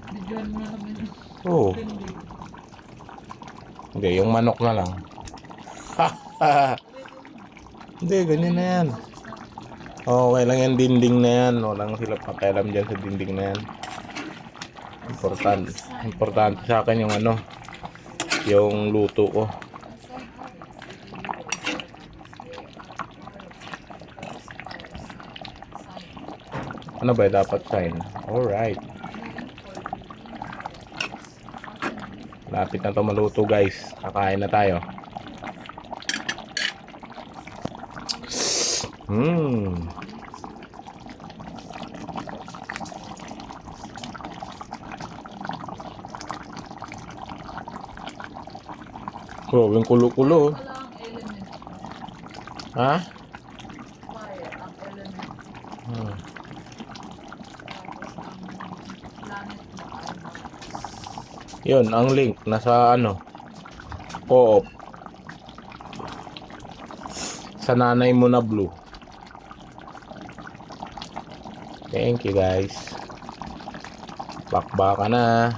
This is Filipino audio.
Bigyan mo na naman yun. Oo. Hindi, yung manok na lang. Hindi, ganyan na yan. Okay lang yan, dinding na yan. Walang sila pakialam dyan sa dinding na yan. Importante sa akin yung ano, yung luto ko. Ano ba dapat sign? Alright. Lapit na to maluto guys. Kakain na tayo. Oh, yung kulo-kulo. Ha? Yun, ang link nasa ano, co-op. Sa nanay mo na blue. Thank you guys. Bakbaka na.